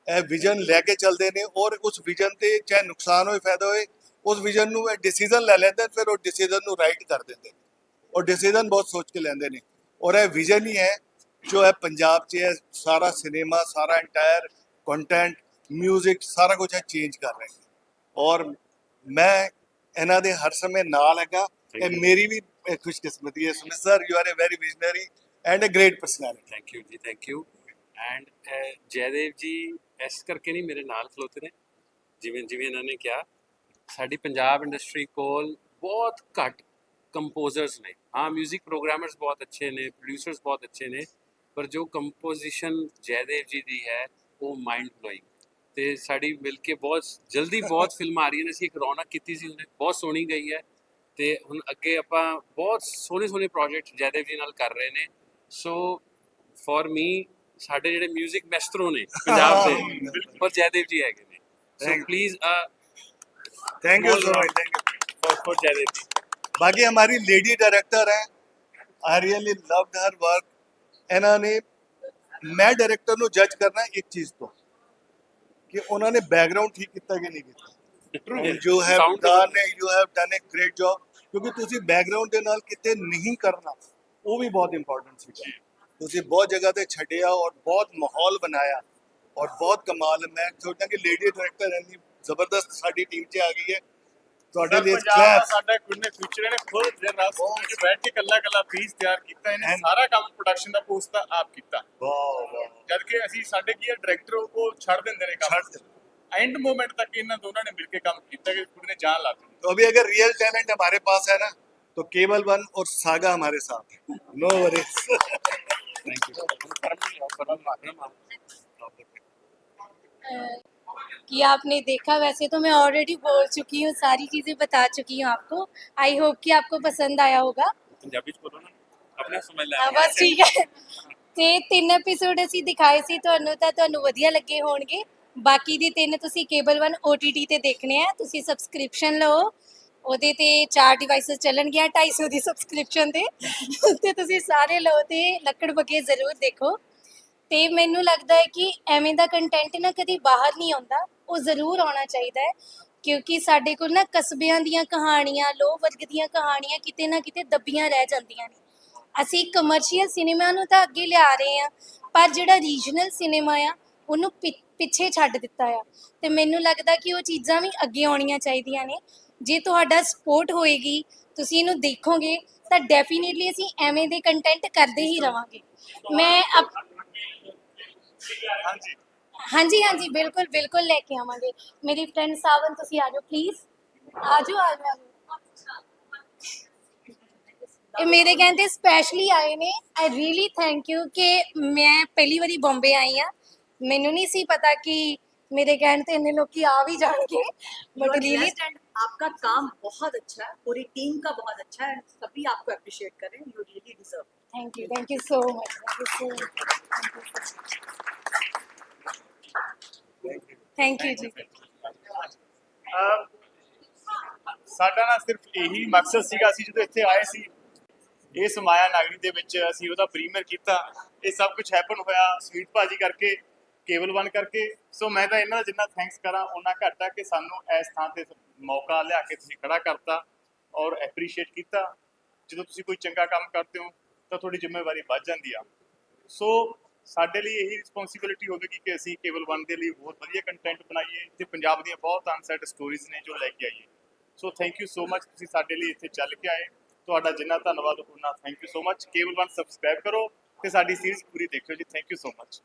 ਇਹ ਵਿਜ਼ਨ ਲੈ ਕੇ ਚੱਲਦੇ ਨੇ ਔਰ ਉਸ ਵਿਜ਼ਨ ਤੇ ਚਾਹੇ ਨੁਕਸਾਨ ਹੋਏ ਫਾਇਦਾ ਹੋਏ ਉਸ ਵਿਜ਼ਨ ਨੂੰ ਇਹ ਡਿਸੀਜਨ ਲੈ ਲੈਂਦੇ ਫਿਰ ਉਹ ਡਿਸੀਜਨ ਨੂੰ ਰਾਈਟ ਕਰ ਦਿੰਦੇ ਨੇ ਔਰ ਡਿਸੀਜਨ ਬਹੁਤ ਸੋਚ ਕੇ ਲੈਂਦੇ ਨੇ ਔਰ ਇਹ ਵਿਜ਼ਨ ਹੀ ਹੈ जो है पंजाब च है सारा सिनेमा सारा इंटायर कंटेंट म्यूजिक सारा कुछ है चेंज कर रहे हैं और मैं इन्हां दे हर समय नाल हैगा ते मेरी भी खुशकिस्मती है Sumit sir you are a very visionary and a great personality thank you and Jaidev ji इस करके नहीं मेरे नाल खलोते ने जिवें जिवें इन्होंने कहा साडी पंजाब इंडस्ट्री कोल बहुत घट कंपोजर्स ने हाँ म्यूजिक प्रोग्रामर्स बहुत अच्छे ने प्रोड्यूसर्स बहुत अच्छे ने पर जो कंपोजिशन जयदेव जी की है वो माइंड ब्लोइंग तो साड़ी मिल के बहुत जल्दी बहुत फिल्म आ रही है असी एक रौनक की सी उन्हें बहुत सोहनी गई है तो हुण अगे आपां बहुत सोहने सोहने प्रोजेक्ट जयदेव जी नाल कर रहे हैं सो फॉर मी साडे जिहड़े म्यूजिक मैस्ट्रो ने पंजाब दे पर जयदेव जी हैगे ने so please thank you so much thank you for Jaidev ji बाकी हमारी लेडी डायरेक्टर है I really loved her work ਇਹਨਾਂ ਨੇ ਮੈਂ ਡਾਇਰੈਕਟਰ ਨੂੰ ਜੱਜ ਕਰਨਾ ਇੱਕ ਚੀਜ਼ ਤੋਂ ਕਿ ਉਹਨਾਂ ਨੇ ਬੈਕਗ੍ਰਾਉਂਡ ਠੀਕ ਕੀਤਾ ਕਿ ਨਹੀਂ ਕੀਤਾ ਜੋ ਹੈ you have done a great job ਕਿਉਂਕਿ ਤੁਸੀਂ ਬੈਕਗ੍ਰਾਉਂਡ ਦੇ ਨਾਲ ਕਿਤੇ ਨਹੀਂ ਕਰਨਾ ਉਹ ਵੀ ਬਹੁਤ ਇੰਪੋਰਟੈਂਟ ਸੀ ਤੁਸੀਂ ਬਹੁਤ ਜਗ੍ਹਾ ਤੇ ਛੱਡਿਆ ਔਰ ਬਹੁਤ ਮਾਹੌਲ ਬਣਾਇਆ ਔਰ ਬਹੁਤ ਕਮਾਲ ਮੈਂ ਸੋਚਦਾ ਕਿ ਲੇਡੀ ਡਾਇਰੈਕਟਰ ਇੰਨੀ ਜ਼ਬਰਦਸਤ ਸਾਡੀ ਟੀਮ 'ਚ ਆ ਗਈ ਹੈ ਤੁਹਾਡੇ ਲਈ ਕਲਾਸ ਸਾਡਾ ਕੁਝ ਨੇ ਫਿਊਚਰ ਨੇ ਖੁਦ ਜੇ ਰਾਤ ਵਿੱਚ ਬੈਠ ਕੇ ਕੱਲਾ ਪੀਸ ਤਿਆਰ ਕੀਤਾ ਇਹਨੇ ਸਾਰਾ ਕੰਮ ਪ੍ਰੋਡਕਸ਼ਨ ਦਾ ਪੋਸਟ ਦਾ ਆਪ ਕੀਤਾ ਵਾਹ ਜਦ ਕਿ ਅਸੀਂ ਸਾਡੇ ਕੀ ਹੈ ਡਾਇਰੈਕਟਰ ਉਹ ਛੱਡ ਦਿੰਦੇ ਨੇ ਕੰਮ एंड मोमेंट तक इन दोनों ने मिलकर काम किया कि खुद ने जान ला दी तो अभी अगर रियल टैलेंट हमारे पास है ना तो केबल वन और सागा हमारे साथ है नो वरीज थैंक यू कि आपने देखा वैसे तो मैं ऑलरेडी बोल चुकी हूँ सारी चीज़ें बता चुकी हूँ आपको आई होप कि आपको पसंद आया होगा पंजाबी च बोलो ना अपना समझ ले बस ठीक है ਤੇ 3 ਐਪੀਸੋਡ ਅਸੀਂ ਦਿਖਾਏ ਸੀ ਤੁਹਾਨੂੰ ਵਧੀਆ ਲੱਗੇ ਹੋਣਗੇ ਬਾਕੀ ਦੇ 3 ਤੁਸੀਂ ਕੇਬਲ 1 OTT ਤੇ ਦੇਖਣੇ ਆ ਤੁਸੀਂ ਸਬਸਕ੍ਰਿਪਸ਼ਨ ਲਓ ਉਹਦੇ ਤੇ 4 ਡਿਵਾਈਸਸ ਚੱਲਣਗੀਆਂ 250 ਦੀ ਸਬਸਕ੍ਰਿਪਸ਼ਨ ਤੇ ਤੁਸੀਂ ਸਾਰੇ ਲਓ ਤੇ ਲੱਕੜ ਬੱਗੇ ਜ਼ਰੂਰ ਦੇਖੋ ਤੇ ਮੈਨੂੰ ਲੱਗਦਾ ਹੈ ਕਿ ਐਵੇਂ ਦਾ ਕੰਟੈਂਟ ਨਾ ਕਦੀ ਬਾਹਰ ਨਹੀਂ ਆਉਂਦਾ ਉਹ ਜ਼ਰੂਰ ਆਉਣਾ ਚਾਹੀਦਾ ਹੈ ਕਿਉਂਕਿ ਸਾਡੇ ਕੋਲ ਨਾ ਕਸਬਿਆਂ ਦੀਆਂ ਕਹਾਣੀਆਂ ਲੋ ਵਰਗ ਦੀਆਂ ਕਹਾਣੀਆਂ ਕਿਤੇ ਨਾ ਕਿਤੇ ਦੱਬੀਆਂ ਰਹਿ ਜਾਂਦੀਆਂ ਨੇ ਅਸੀਂ ਕਮਰਸ਼ੀਅਲ ਸਿਨੇਮਾ ਨੂੰ ਤਾਂ ਅੱਗੇ ਲਿਆ ਰਹੇ ਹਾਂ ਪਰ ਜਿਹੜਾ ਰੀਜਨਲ ਸਿਨੇਮਾ ਆ ਉਹਨੂੰ ਪਿੱਛੇ ਛੱਡ ਦਿੱਤਾ ਆ ਤੇ ਮੈਨੂੰ ਲੱਗਦਾ ਕਿ ਉਹ ਚੀਜ਼ਾਂ ਵੀ ਅੱਗੇ ਆਉਣੀਆਂ ਚਾਹੀਦੀਆਂ ਨੇ ਜੇ ਤੁਹਾਡਾ ਸਪੋਰਟ ਹੋਏਗੀ ਤੁਸੀਂ ਇਹਨੂੰ ਦੇਖੋਗੇ ਤਾਂ ਡੈਫੀਨੇਟਲੀ ਅਸੀਂ ਐਵੇਂ ਦੇ ਕੰਟੈਂਟ ਕਰਦੇ ਹੀ ਰਵਾਂਗੇ ਮੈਂ ਹਾਂਜੀ ਬਿਲਕੁਲ ਲੈ ਕੇ ਆਵਾਂਗੇ ਮੇਰੀ ਫਰੈਂਡ ਸਾਵਨ ਤੁਸੀਂ ਆ ਜਾਓ ਪਲੀਜ਼ ਆ ਜਾਓ ਇਹ ਮੇਰੇ ਕਹਿੰਦੇ ਸਪੈਸ਼ਲੀ ਆਏ ਨੇ ਆਈ ਰੀਅਲੀ ਥੈਂਕ ਯੂ ਕਿ ਮੈਂ ਪਹਿਲੀ ਵਾਰੀ ਬੰਬੇ ਆਈ ਆ ਮੈਨੂੰ ਨਹੀਂ ਸੀ ਪਤਾ ਕਿ मेरे कहने से इतने लोग आ भी जाएंगे बट रियली आपका काम बहुत अच्छा है पूरी टीम का बहुत अच्छा है सभी आपको अप्रिशिएट करें you really deserve thank you so much thank you ji ਸਾਡਾ ਨਾ ਸਿਰਫ ਇਹੀ ਮਕਸਦ ਸੀਗਾ, ਅਸੀਂ ਜਦੋਂ ਇੱਥੇ ਆਏ ਸੀ ਇਸ ਮਾਇਆ ਨਗਰੀ ਦੇ ਵਿੱਚ ਅਸੀਂ ਉਹਦਾ ਪ੍ਰੀਮੀਅਰ ਕੀਤਾ। ਇਹ ਸਭ ਕੁਝ ਹੈਪਨ ਹੋਇਆ ਸਵੀਟ ਭਾਜੀ ਕਰਕੇ, ਕੇਬਲ ਵਨ ਕਰਕੇ। ਸੋ ਮੈਂ ਤਾਂ ਇਹਨਾਂ ਦਾ ਜਿੰਨਾ ਥੈਂਕਸ ਕਰਾਂ ਉਹਨਾਂ ਘੱਟ ਆ ਕਿ ਸਾਨੂੰ ਇਸ ਥਾਂ ਤੇ ਮੌਕਾ ਲਿਆ ਕੇ ਤੁਸੀਂ ਖੜਾ ਕਰਤਾ ਔਰ ਐਪਰੀਸ਼ੀਏਟ ਕੀਤਾ। ਜਦੋਂ ਤੁਸੀਂ ਕੋਈ ਚੰਗਾ ਕੰਮ ਕਰਦੇ ਹੋ ਤਾਂ ਤੁਹਾਡੀ ਜ਼ਿੰਮੇਵਾਰੀ ਵੱਧ ਜਾਂਦੀ ਆ। ਸੋ ਸਾਡੇ ਲਈ ਇਹੀ ਰਿਸਪੌਂਸਿਬਿਲਿਟੀ ਹੋਵੇਗੀ ਕਿ ਅਸੀਂ ਕੇਬਲ ਵਨ ਦੇ ਲਈ ਬਹੁਤ ਵਧੀਆ ਕੰਟੈਂਟ ਬਣਾਈਏ ਤੇ ਪੰਜਾਬ ਦੀਆਂ ਬਹੁਤ ਅਨਸੈਟ ਸਟੋਰੀਜ਼ ਨੇ ਜੋ ਲੈ ਕੇ ਆਈਏ। So thank you so much, ਤੁਸੀਂ ਸਾਡੇ ਲਈ ਇੱਥੇ ਚੱਲ ਕੇ ਆਏ। ਤੁਹਾਡਾ ਜਿੰਨਾ ਧੰਨਵਾਦ ਉਹਨਾਂ thank you so much. Cable one subscribe ਕਰੋ ਤੇ ਸਾਡੀ ਸੀਰੀਜ਼ ਪੂਰੀ ਦੇਖਿਓ ਜੀ। Thank you so much.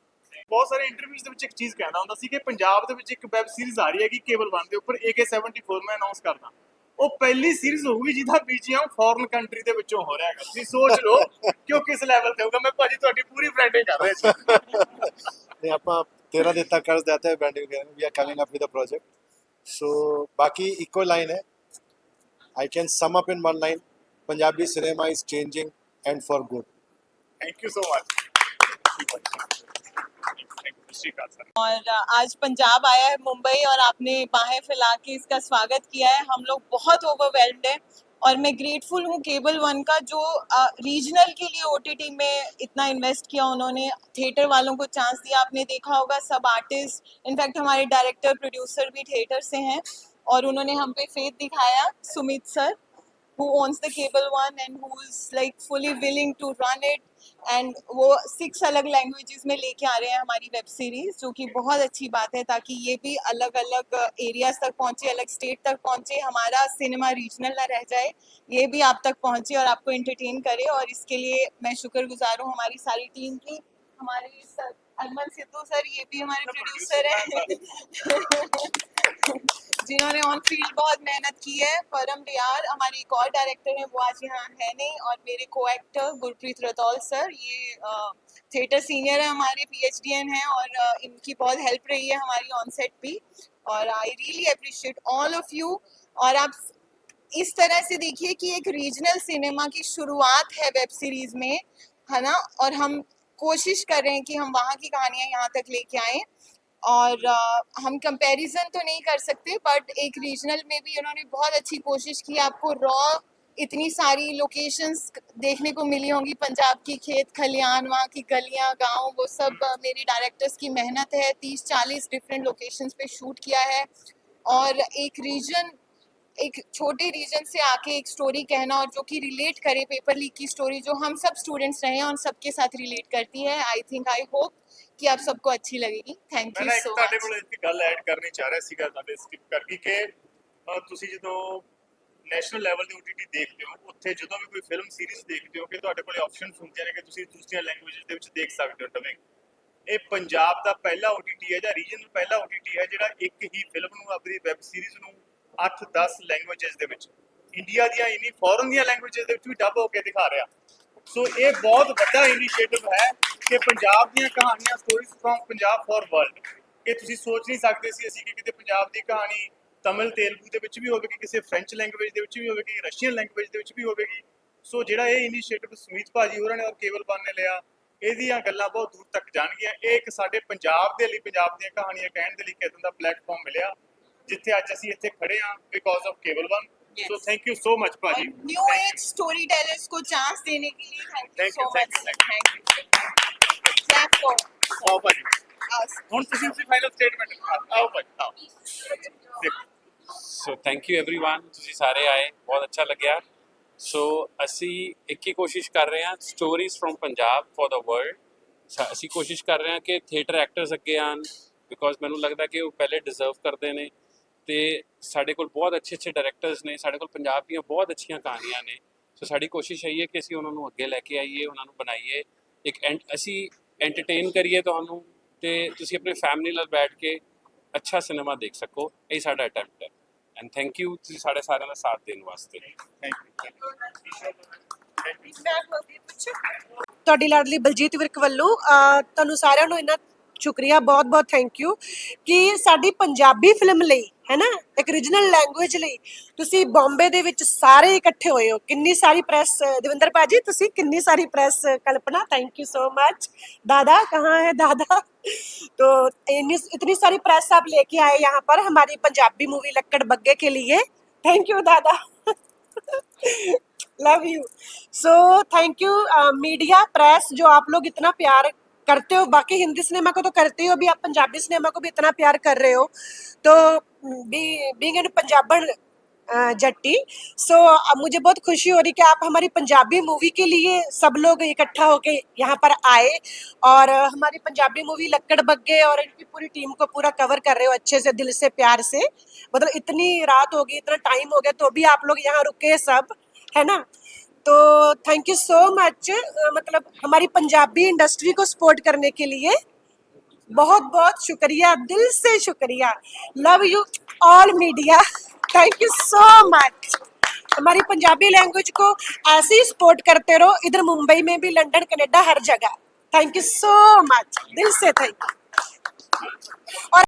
ਬਹੁਤ ਸਾਰੇ ਇੰਟਰਵਿਊਜ਼ ਦੇ ਵਿੱਚ ਇੱਕ ਚੀਜ਼ ਕਹਿੰਦਾ ਹੁੰਦਾ ਸੀ ਕਿ ਪੰਜਾਬ ਦੇ ਵਿੱਚ ਇੱਕ ਵੈਬ ਸੀਰੀਜ਼ ਆ ਰਹੀ ਹੈਗੀ ਕੇਬਲ ਵਨ ਦੇ ਉੱਪਰ, AK-74 ਮੈਂ ਅਨਾਉਂਸ ਕਰਦਾ। ਉਹ ਪਹਿਲੀ ਸੀਰੀਜ਼ ਹੋਊਗੀ ਜਿਹਦਾ BGM ਫੋਰਨ ਕੰਟਰੀ ਦੇ ਵਿੱਚੋਂ ਹੋ ਰਿਹਾ ਹੈਗਾ। ਤੁਸੀਂ ਸੋਚ ਲਓ ਕਿ ਉਹ ਕਿਸ ਲੈਵਲ ਤੇ ਹੋਊਗਾ। ਮੈਂ ਭਾਜੀ ਤੁਹਾਡੀ ਪੂਰੀ ਬ੍ਰਾਂਡਿੰਗ ਕਰ ਰਿਹਾ ਸੀ। नहीं आप 13 दिन तक कर्ज देते हैं ब्रांडिंग वगैरह we are coming up with the project so बाकी इको लाइन है I can sum up in one line Punjabi cinema is changing and for good thank you so much. और आज पंजाब आया है मुंबई और आपने बाहें फैला के इसका स्वागत किया है। हम लोग बहुत ओवरवेल्म्ड हैं और मैं ग्रेटफुल हूँ केबल वन का जो रीजनल के लिए OTT में इतना इन्वेस्ट किया। उन्होंने थिएटर वालों को चांस दिया। आपने देखा होगा सब आर्टिस्ट, इनफैक्ट हमारे डायरेक्टर प्रोड्यूसर भी थिएटर से हैं और उन्होंने हम पे फेथ दिखाया। Sumit sir who owns the cable one and who is like fully willing to run it and वो 6 अलग लैंग्वेजेस में लेके आ रहे हैं हमारी वेब सीरीज, जो कि बहुत अच्छी बात है ताकि ये भी अलग अलग एरियाज तक पहुंचे, अलग स्टेट तक पहुंचे। हमारा सिनेमा रीजनल ना रह जाए, ये भी आप तक पहुंचे और आपको एंटरटेन करे। और इसके लिए मैं शुक्रगुजार हूँ हमारी सारी टीम की। हमारे सर अरमान सिद्धू सर, ये भी हमारे प्रोड्यूसर हैं जिन्होंने ऑन फील्ड बहुत मेहनत की है। परम डियार हमारे एक और डायरेक्टर हैं, वो आज यहाँ है नहीं, और मेरे को एक्टर गुरप्रीत रतौल सर, ये थिएटर सीनियर है हमारे, PhDN हैं और इनकी बहुत हेल्प रही है हमारी ऑन सेट भी। और I really appreciate all of you. और आप इस तरह से देखिए कि एक रीजनल सिनेमा की शुरुआत है वेब सीरीज में, है ना, और हम कोशिश कर रहे हैं कि हम वहाँ की कहानियाँ यहाँ तक लेके आएँ। और हम कंपैरिजन तो नहीं कर सकते बट एक रीजनल में भी उन्होंने बहुत अच्छी कोशिश की। आपको रॉ इतनी सारी लोकेशंस देखने को मिली होंगी पंजाब की, खेत खलियान, वहाँ की गलियाँ, गांव, वो सब मेरे डायरेक्टर्स की मेहनत है। 30-40 डिफरेंट लोकेशंस पे शूट किया है। और एक रीजन, एक छोटे रीजन से आके एक स्टोरी कहना और जो कि रिलेट करे, पेपर लीक की स्टोरी जो हम सब स्टूडेंट्स रहे हैं उन सबके साथ रिलेट करती है। आई होप कि आप सबको अच्छी लगेगी। थैंक यू सो ਤੁਹਾਡੇ मच। ਕੋਲ ਇੱਕ ਗੱਲ ਐਡ ਕਰਨੀ ਚਾਹ ਰਿਹਾ ਸੀਗਾ ਤੁਹਾਡੇ ਸਕਿਪ ਕਰਕੇ ਕਿ ਤੁਸੀਂ ਜਦੋਂ ਨੈਸ਼ਨਲ ਲੈਵਲ ਦੀ OTT ਦੇਖਦੇ ਹੋ, ਉੱਥੇ ਜਦੋਂ ਵੀ ਕੋਈ ਫਿਲਮ ਸੀਰੀਜ਼ ਦੇਖਦੇ ਹੋ ਕਿ ਤੁਹਾਡੇ ਕੋਲ ਆਪਸ਼ਨਸ ਹੁੰਦੀਆਂ ਨੇ ਕਿ ਤੁਸੀਂ ਦੂਸਰੀਆਂ ਲੈਂਗੁਏਜਸ ਦੇ ਵਿੱਚ ਦੇਖ ਸਕਦੇ ਹੋ ਡਬਿੰਗ। ਇਹ ਪੰਜਾਬ ਦਾ ਪਹਿਲਾ OTT ਹੈ ਜਾਂ ਰੀਜਨਲ ਪਹਿਲਾ OTT ਹੈ ਜਿਹੜਾ ਇੱਕ ਹੀ ਫਿਲਮ ਨੂੰ ਆਪਣੀ ਵੈਬ ਸੀਰੀਜ਼ ਨੂੰ 8-10 ਲੈਂਗੁਏਜਸ ਦੇ ਵਿੱਚ, ਇੰਡੀਆ ਦੀਆਂ ਇਨੀ ਫੋਰਨ ਦੀਆਂ ਲੈਂਗੁਏਜਸ ਦੇ ਵਿੱਚ ਵੀ ਡੱਬ ਹੋ ਕੇ ਦਿਖਾ ਰਿਹਾ। ਸੋ ਇਹ ਬਹੁਤ ਵੱਡਾ ਇਨੀਸ਼ੀਏਟਿਵ ਹੈ ਕਿ ਪੰਜਾਬ ਦੀਆਂ ਕਹਾਣੀਆਂ, stories from Punjab for world, ਕਿ ਤੁਸੀਂ ਸੋਚ ਨਹੀਂ ਸਕਦੇ ਸੀ ਅਸੀਂ ਕਿ ਕਿਤੇ ਪੰਜਾਬ ਦੀ ਕਹਾਣੀ ਤਮਿਲ ਤੇਲਗੂ ਦੇ ਵਿੱਚ ਵੀ ਹੋਵੇਗੀ, ਕਿਸੇ ਫ੍ਰੈਂਚ ਲੈਂਗੁਏਜ ਦੇ ਵਿੱਚ ਵੀ ਹੋਵੇਗੀ, ਰਸ਼ੀਅਨ ਲੈਂਗੁਏਜ ਦੇ ਵਿੱਚ ਵੀ ਹੋਵੇਗੀ। ਸੋ ਜਿਹੜਾ ਇਹ ਇਨੀਸ਼ੀਏਟਿਵ ਸੁਮੀਤ ਭਾਜੀ ਹੋਰਾਂ ਨੇ ਔਰ ਕੇਬਲ ਵਨ ਨੇ ਲਿਆ, ਇਹਦੀਆਂ ਗੱਲਾਂ ਬਹੁਤ ਦੂਰ ਤੱਕ ਜਾਣਗੀਆਂ। ਇਹ ਇੱਕ ਸਾਡੇ ਪੰਜਾਬ ਦੇ ਲਈ, ਪੰਜਾਬ ਦੀਆਂ ਕਹਾਣੀਆਂ ਕਹਿਣ ਦੇ ਲਈ ਕਿਦਾਂ ਦਾ ਪਲੇਟਫਾਰਮ ਮਿਲਿਆ ਜਿੱਥੇ ਅੱਜ ਅਸੀਂ ਇੱਥੇ ਖੜੇ ਹਾਂ because of cable one. Yes. So thank you so much ਭਾਜੀ। न्यू एज स्टोरी टेलर्स को चांस देने के लिए thank you so much. Thank you. Clap for ਆਓ ਭਾਜੀ, us। ਹੁਣ ਤੁਸੀਂ ਫਾਈਨਲ ਸਟੇਟਮੈਂਟ ਆਓ ਭਾਜੀ ਆਓ। ਸੋ ਥੈਂਕ ਯੂ एवरीवन, ਤੁਸੀਂ ਸਾਰੇ ਆਏ, ਬਹੁਤ ਅੱਛਾ ਲੱਗਿਆ। ਸੋ ਅਸੀਂ ਇੱਕ ਹੀ ਕੋਸ਼ਿਸ਼ ਕਰ ਰਹੇ ਹਾਂ, stories from Punjab for the world. ਅਸੀਂ ਕੋਸ਼ਿਸ਼ ਕਰ ਰਹੇ ਹਾਂ ਕਿ ਥੀਏਟਰ ਐਕਟਰਸ ਅੱਗੇ ਆਉਣ, ਬਿਕॉज ਮੈਨੂੰ ਲੱਗਦਾ ਕਿ ਉਹ ਪਹਿਲੇ ਡਿਜ਼ਰਵ ਕਰਦੇ ਨੇ। ਤੇ ਸਾਡੇ ਕੋਲ ਬਹੁਤ ਅੱਛੇ ਡਾਇਰੈਕਟਰਸ ਨੇ, ਸਾਡੇ ਕੋਲ ਪੰਜਾਬ ਦੀਆਂ ਬਹੁਤ ਅੱਛੀਆਂ ਕਹਾਣੀਆਂ ਨੇ। ਸੋ ਸਾਡੀ ਕੋਸ਼ਿਸ਼ ਹੈ ਕਿ ਅਸੀਂ ਉਹਨਾਂ ਨੂੰ ਅੱਗੇ ਲੈ ਕੇ ਆਈਏ, ਉਹਨਾਂ ਨੂੰ ਬਣਾਈਏ, ਇੱਕ ਅਸੀਂ ਐਂਟਰਟੇਨ ਕਰੀਏ ਤੁਹਾਨੂੰ, ਤੇ ਤੁਸੀਂ ਆਪਣੀ ਫੈਮਿਲੀ ਨਾਲ ਬੈਠ ਕੇ ਅੱਛਾ ਸਿਨੇਮਾ ਦੇਖ ਸਕੋ। ਇਹ ਸਾਡਾ ਅਟੈਂਪਟ ਹੈ। ਐਂਡ ਥੈਂਕ ਯੂ ਤੁਸੀਂ ਸਾਡੇ ਸਾਰਿਆਂ ਦਾ ਸਾਥ ਦੇਣ ਵਾਸਤੇ। ਤੁਹਾਡੀ ਲਾਡਲੀ ਬਲਜੀਤ ਵਿਰਕ ਵੱਲੋਂ ਤੁਹਾਨੂੰ ਸਾਰਿਆਂ ਨੂੰ ਇੰਨਾ ਸ਼ੁਕਰੀਆ, ਬਹੁਤ ਬਹੁਤ ਥੈਂਕ ਯੂ ਕਿ ਸਾਡੀ ਪੰਜਾਬੀ ਫਿਲਮ ਲਈ ਹੈ ਨਾ, ਇੱਕ ਰੀਜਨਲ ਲੈਂਗੁਏਜ ਲਈ ਤੁਸੀਂ ਬੰਬੇ ਦੇ ਵਿੱਚ ਸਾਰੇ ਇਕੱਠੇ ਹੋਏ ਹੋ। ਕਿੰਨੀ ਸਾਰੀ ਪ੍ਰੈਸ, ਦਵਿੰਦਰ पाजी ਤੁਸੀਂ ਕਿੰਨੀ ਸਾਰੀ press, Kalpana thank you so much. दादा कहाँ है दादा? तो इतनी सारी प्रेस आप लेके आए यहाँ पर हमारी पंजाबी मूवी लक्कड़ बग्गे के लिए। थैंक यू दादा। Love you. So thank you media press, जो आप लोग इतना प्यार करते हो, बाकी हिंदी सिनेमा को तो करते हो, अभी आप पंजाबी सिनेमा को भी इतना प्यार कर रहे हो। तो बीइंग एन पंजाबन जट्टी, सो मुझे बहुत खुशी हो रही कि आप हमारी पंजाबी मूवी के लिए सब लोग इकट्ठा होके यहाँ पर आए और हमारी पंजाबी मूवी लक्कड़ बग्गे और इनकी पूरी टीम को पूरा कवर कर रहे हो अच्छे से, दिल से, प्यार से। मतलब इतनी रात हो गई, इतना टाइम हो गया, तो भी आप लोग यहाँ रुके सब, है ना। तो थैंक यू सो मच, मतलब हमारी पंजाबी इंडस्ट्री को सपोर्ट करने के लिए बहुत बहुत शुक्रिया, दिल से शुक्रिया। Love you all media, thank you so much. हमारी पंजाबी लैंग्वेज को ऐसे ही सपोर्ट करते रहो, इधर मुंबई में भी, लंदन, कनाडा, हर जगह। थैंक यू सो मच, दिल से थैंक यू। और